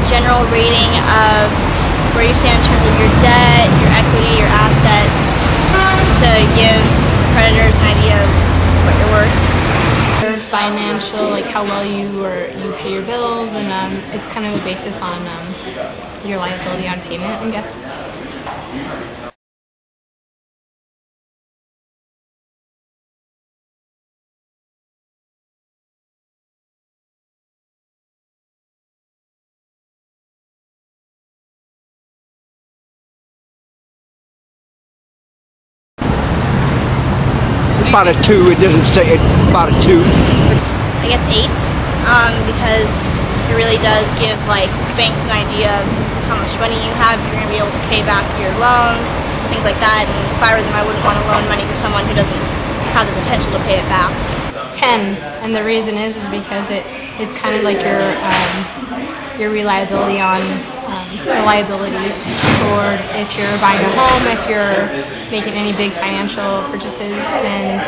general rating of where you stand in terms of your debt, your equity, your assets, just to give creditors an idea of what you're worth. Your financial, like how well you pay your bills, and it's kind of a basis on your liability on payment, I'm guessing. About a 2. It doesn't say it. About a 2. I guess 8, because it really does give like banks an idea of how much money you have, if you're going to be able to pay back your loans, things like that. And if I were them, I wouldn't want to loan money to someone who doesn't have the potential to pay it back. 10, and the reason is because it's kind of like your reliability on reliability toward if you're buying a home, if you're making any big financial purchases, then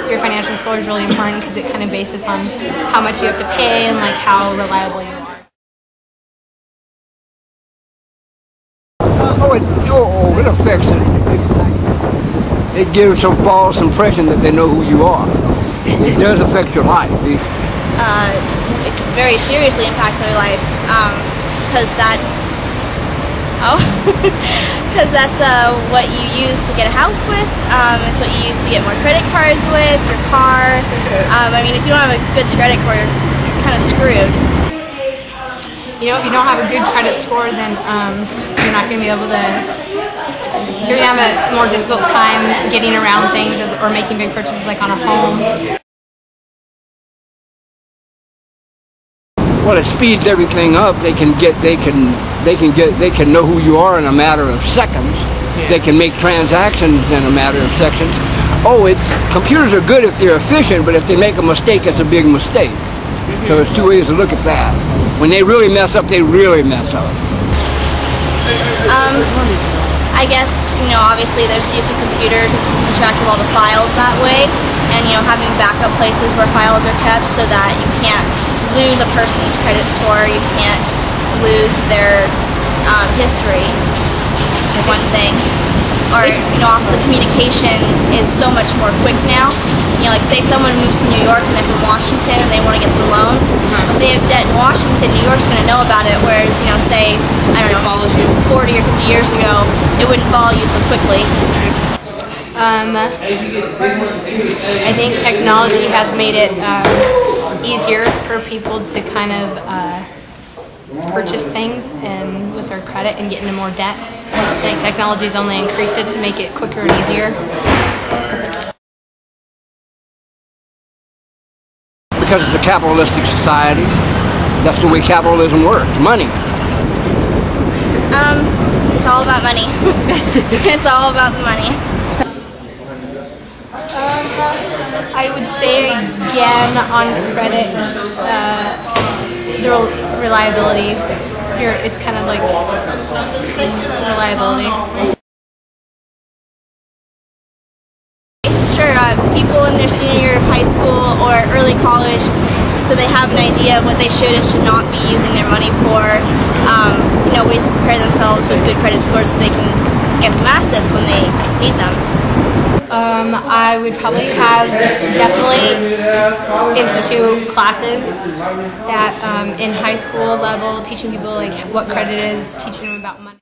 your financial score is really important because it kind of bases on how much you have to pay and like how reliable you are. It affects it. It gives some false impression that they know who you are. It does affect your life. It can very seriously impact their life, because that's what you use to get a house with. It's what you use to get more credit cards with, your car. I mean, if you don't have a good credit score, you're kind of screwed. You know, if you don't have a good credit score, then you're not going to be able to. You're going to have a more difficult time getting around things or making big purchases, like on a home. Well, it speeds everything up. They can know who you are in a matter of seconds. They can make transactions in a matter of seconds. Computers are good if they're efficient, but if they make a mistake, it's a big mistake. So there's 2 ways to look at that. When they really mess up, they really mess up. I guess, obviously there's the use of computers and keeping track of all the files that way, and, having backup places where files are kept so that you can't lose a person's credit score, you can't lose their history. It's one thing. Or, also the communication is so much more quick now. Like say someone moves to New York and they're from Washington and they want to get some loans. If they have debt in Washington, New York's going to know about it, whereas, say, I don't know, 40 or 50 years ago, it wouldn't follow you so quickly. I think technology has made it easier for people to kind of purchase things and with their credit and get into more debt. I think technology's only increased it to make it quicker and easier. Because it's a capitalistic society, that's the way capitalism works. Money. It's all about money. It's all about the money. I would say again on credit, the reliability. It's kind of like reliability. Sure, people in their senior year of high school or early college, so they have an idea of what they should and should not be using their money for, ways to prepare themselves with good credit scores so they can get some assets when they need them. I would probably definitely institute classes that in high school level, teaching people like what credit is, teaching them about money.